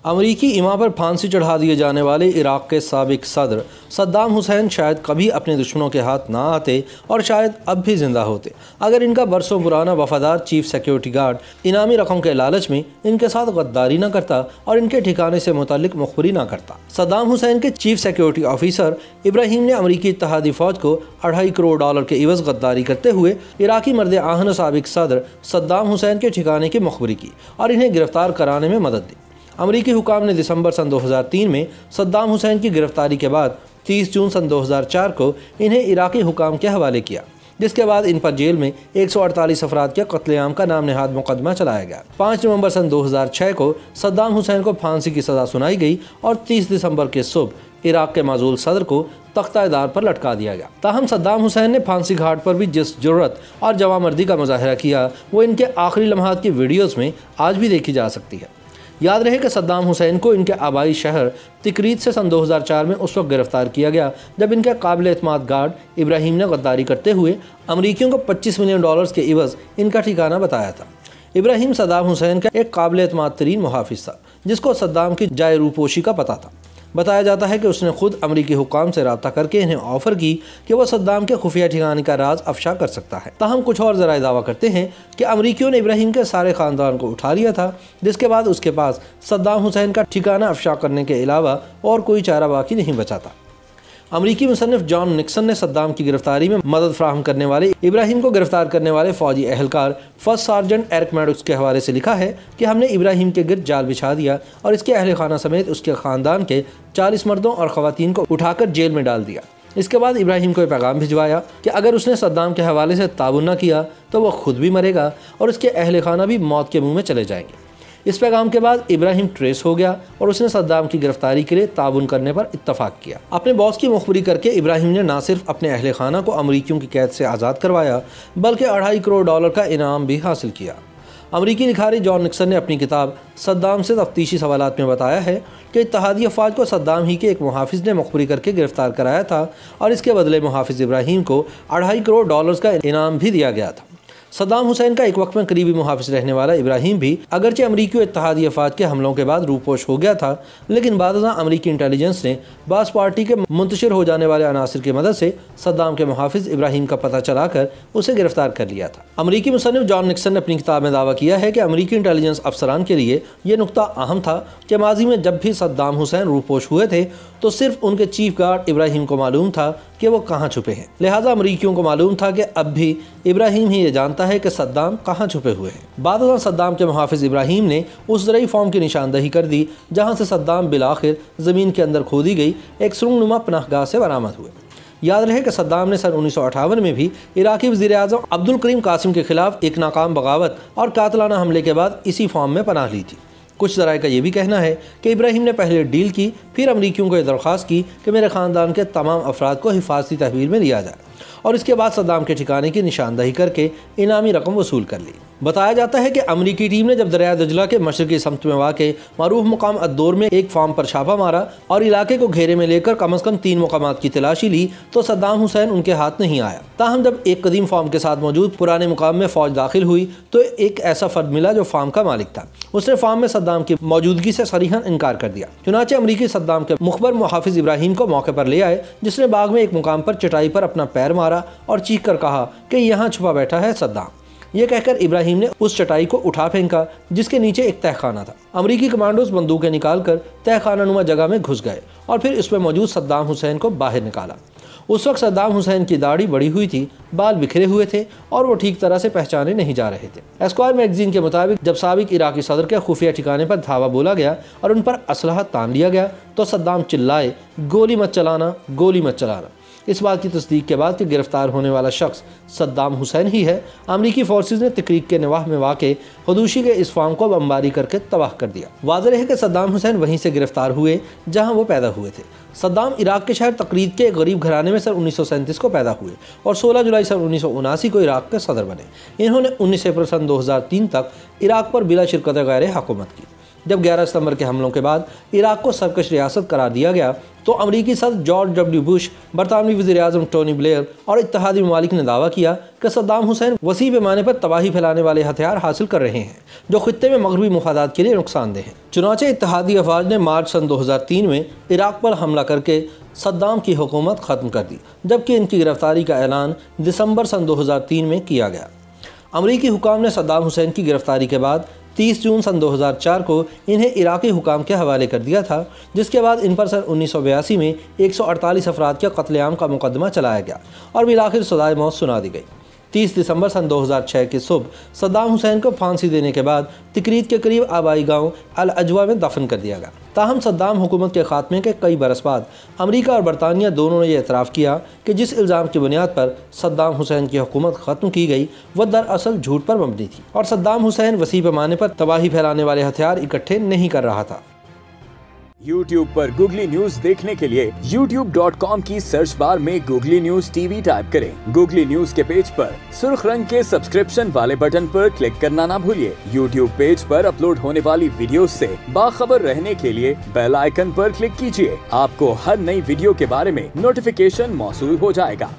अमरीकी इमाम पर फांसी चढ़ा दिए जाने वाले इराक के साबिक सदर सद्दाम हुसैन शायद कभी अपने दुश्मनों के हाथ ना आते और शायद अब भी जिंदा होते अगर इनका बरसों पुराना वफादार चीफ सिक्योरिटी गार्ड इनामी रकम के लालच में इनके साथ गद्दारी न करता और इनके ठिकाने से मुतालिक मुखबरी ना करता। सद्दाम हुसैन के चीफ सिक्योरिटी ऑफिसर इब्राहिम ने अमरीकी इत्तेहादी फौज को $2.5 करोड़ के इवज गद्दारी करते हुए इराकी मर्द आहन साबिक सदर सद्दाम हुसैन के ठिकाने की मुखबरी की और इन्हें गिरफ्तार कराने में मदद दी। अमरीकी हुकाम ने दिसंबर सन 2003 में सद्दाम हुसैन की गिरफ्तारी के बाद 30 जून सन 2004 को इन्हें इराकी हुकाम के हवाले किया, जिसके बाद इन पर जेल में 148 अफराद के कत्लेआम का नाम नहाद मुकदमा चलाया गया। 5 नवंबर सन 2006 को सद्दाम हुसैन को फांसी की सज़ा सुनाई गई और 30 दिसंबर के सुबह इराक के माजूल सदर को तख्ता-ए-दार पर लटका दिया गया। ताहम सद्दाम हुसैन ने फांसी घाट पर भी जिस जुर्रत और जवामर्दी का मुजाहरा किया वो इनके आखिरी लम्हात की वीडियोज़ में आज भी देखी जा सकती है। याद रहे कि सद्दाम हुसैन को इनके आबाई शहर तिकरीत से सन 2004 में उस वक्त गिरफ्तार किया गया जब इनके काबिल एतमाद गार्ड इब्राहिम ने गद्दारी करते हुए अमरीकियों को $25 मिलियन के इवज़ इनका ठिकाना बताया था। इब्राहिम सद्दाम हुसैन का एक काबिल एतमाद तरीन मुहाफिज था जिसको सद्दाम की जाय रूपोशी का पता था। बताया जाता है कि उसने खुद अमरीकी हुकाम से रब्ता करके इन्हें ऑफर की कि वह सद्दाम के खुफिया ठिकाने का राज अफशा कर सकता है। ताहम कुछ और ज़राए दावा करते हैं कि अमरीकियों ने इब्राहिम के सारे ख़ानदान को उठा लिया था, जिसके बाद उसके पास सद्दाम हुसैन का ठिकाना अफशा करने के अलावा और कोई चारा बाकी नहीं बचा था। अमरीकी मुसन्निफ जॉन निक्सन ने सद्दाम की गिरफ्तारी में मदद फ्राहम करने वाले इब्राहिम को गिरफ्तार करने वाले फौजी एहलकार फर्स्ट सार्जेंट एरिक मैडोक्स के हवाले से लिखा है कि हमने इब्राहिम के गिर्द जाल बिछा दिया और इसके अहल खाना समेत उसके ख़ानदान के 40 मर्दों और ख़वातीन को उठाकर जेल में डाल दिया। इसके बाद इब्राहिम को पैगाम भिजवाया कि अगर उसने सद्दाम के हवाले से ताबुन न किया तो वह खुद भी मरेगा और उसके अहल खाना भी मौत के मुँह में चले जाएंगे। इस पैगाम के बाद इब्राहिम ट्रेस हो गया और उसने सद्दाम की गिरफ्तारी के लिए ताबुन करने पर इत्तफाक किया। अपने बॉस की मुखबरी करके इब्राहिम ने न सिर्फ अपने अहले खाना को अमरीकियों की कैद से आज़ाद करवाया बल्कि $2.5 करोड़ का इनाम भी हासिल किया। अमरीकी लिखारी जॉन निक्सन ने अपनी किताब सद्दाम से तफ्तीशी सवालात में बताया है कि इत्तेहादी अफवाज को सद्दाम ही के एक मुहाफिज ने मुखबरी करके गिरफ्तार कराया था और इसके बदले मुहाफिज इब्राहिम को $2.5 करोड़ का इनाम भी दिया गया था। सद्दाम हुसैन का एक वक्त में करीबी मुहाफिज रहने वाला इब्राहिम भी अगरचे अमरीकी इत्तेहादी अफवाज के हमलों के बाद रूपोश हो गया था, लेकिन बादशाह अमरीकी इंटेलिजेंस ने बास पार्टी के मुंतशिर हो जाने वाले अनासिर की मदद से सद्दाम के मुहाफिज इब्राहिम का पता चलाकर उसे गिरफ्तार कर लिया था। अमरीकी मुसन्निफ जॉन निक्सन ने अपनी किताब में दावा किया है कि अमरीकी इंटेलिजेंस अफसरान के लिए यह नुकता अहम था कि माजी में जब भी सद्दाम हुसैन रूपोश हुए थे तो सिर्फ उनके चीफ गार्ड इब्राहिम को मालूम था कि वो कहाँ छुपे हैं। लिहाजा अमरीकियों को मालूम था कि अब भी इब्राहिम ही ये जानता है कि सद्दाम कहाँ छुपे हुए हैं। बाद सद्दाम के मुहाफिज इब्राहिम ने उस ज़रई फॉर्म की निशानदही कर दी जहाँ से सद्दाम बिलाखिर ज़मीन के अंदर खोदी गई एक सुरंगनुमा पनाहगाह से बरामद हुए। याद रहे कि सद्दाम ने सन 1958 में भी इराकी वज़ीर आज़म अब्दुल करीम कासिम के खिलाफ एक नाकाम बगावत और कातलाना हमले के बाद इसी फॉर्म में पनाह ली थी। कुछ ज़राए का यह भी कहना है कि इब्राहिम ने पहले डील की, फिर अमरीकियों को यह दरख्वास्त की कि मेरे ख़ानदान के तमाम अफराद को हिफाजती तहवील में लिया जाए और इसके बाद सद्दाम के ठिकाने की निशानदही करके इनामी रकम वसूल कर ली। बताया जाता है कि अमरीकी टीम ने जब दरिया दजला के मशरकी समत में वाक़े मारूफ मुकाम अद्दोर में एक फार्म पर छापा मारा और इलाके को घेरे में लेकर कम अज़ कम 3 मुकामात की तलाशी ली तो सद्दाम हुसैन उनके हाथ नहीं आया। ताहम जब एक कदीम फार्म के साथ मौजूद पुराने मुकाम में फ़ौज दाखिल हुई तो एक ऐसा फ़र्द मिला जो फार्म का मालिक था। उसने फार्म में सद्दाम की मौजूदगी से सरीहन इनकार कर दिया। चुनाचे अमरीकी सद्दाम के मुखबर मुहाफिज इब्राहिम को मौके पर ले आए, जिसने बाग में एक मुकाम पर चटाई पर अपना पैर मारा और चीख कर कहा कि यहाँ छुपा बैठा है सद्दाम। ये कहकर इब्राहिम ने उस चटाई को उठा फेंका जिसके नीचे एक तहखाना था। अमरीकी कमांडोज बंदूकें निकालकर तहखाना नुमा जगह में घुस गए और फिर उसमें मौजूद सद्दाम हुसैन को बाहर निकाला। उस वक्त सद्दाम हुसैन की दाढ़ी बड़ी हुई थी, बाल बिखरे हुए थे और वो ठीक तरह से पहचाने नहीं जा रहे थे। एस्क्वायर मैगजीन के मुताबिक जब साबिक इराकी सदर के खुफिया ठिकाने पर धावा बोला गया और उन पर असलहा तान लिया गया तो सद्दाम चिल्लाए, गोली मत चलाना, गोली मत चलाना। इस बात की तस्दीक के बाद कि गिरफ्तार होने वाला शख्स सद्दाम हुसैन ही है, अमरीकी फोर्सेज ने तकरीक के नवाह में वाक़े हदूशी के इस फार्म को बमबारी करके तबाह कर दिया। वाज़ेह है कि सद्दाम हुसैन वहीं से गिरफ्तार हुए जहां वो पैदा हुए थे। सद्दाम इराक के शहर तकरीत के एक गरीब घराने में सन 1937 को पैदा हुए और 16 जुलाई सन 1979 को इराक के सदर बने। इन्होंने 19 अप्रैल सन 2003 तक इराक पर बिला शिरकत गैर हुकूमत की। जब 11 सितंबर के हमलों के बाद इराक को सरकश रियासत करार दिया गया तो अमरीकी सदर जॉर्ज डब्ल्यू बुश, बरतानवी वज़ीर-ए-आज़म टोनी ब्लेयर और इत्तेहादी ममालिक ने दावा किया कि सद्दाम हुसैन वसी पैमाने पर तबाही फैलाने वाले हथियार हासिल कर रहे हैं जो खित्ते में मगरबी मुफादात के लिए नुकसानदेह हैं। चुनांचे इत्तेहादी अफवाज ने मार्च सन 2003 में इराक पर हमला करके सद्दाम की हुकूमत ख़त्म कर दी, जबकि इनकी गिरफ्तारी का ऐलान दिसंबर सन 2003 में किया गया। अमरीकी हुकाम ने सद्दाम हुसैन की गिरफ्तारी के बाद 30 जून सन 2004 को इन्हें इराकी हुकाम के हवाले कर दिया था, जिसके बाद इन पर सन 1982 में 148 अफराद के कत्लेआम का मुकदमा चलाया गया और बिलाखिर सज़ाए मौत सुना दी गई। 30 दिसंबर सन 2006 की सुबह सद्दाम हुसैन को फांसी देने के बाद तिकरीत के करीब आबाई गांव अल अजवा में दफन कर दिया गया। ताहम सद्दाम हुकूमत के खात्मे के कई बरस बाद अमरीका और बरतानिया दोनों ने यह एतराफ़ किया कि जिस इल्ज़ाम की बुनियाद पर सद्दाम हुसैन की हुकूमत ख़त्म की गई वह दरअसल झूठ पर मबनी थी और सद्दाम हुसैन वसी पैमाने पर तबाही फैलाने वाले हथियार इकट्ठे नहीं कर रहा था। YouTube पर गूगली न्यूज देखने के लिए youtube.com की सर्च बार में गूगली न्यूज टीवी टाइप करें। गूगली न्यूज के पेज पर सुर्ख रंग के सब्सक्रिप्शन वाले बटन पर क्लिक करना ना भूलिए। YouTube पेज पर अपलोड होने वाली वीडियोस से बाखबर रहने के लिए बेल आइकन पर क्लिक कीजिए। आपको हर नई वीडियो के बारे में नोटिफिकेशन मौसूल हो जाएगा।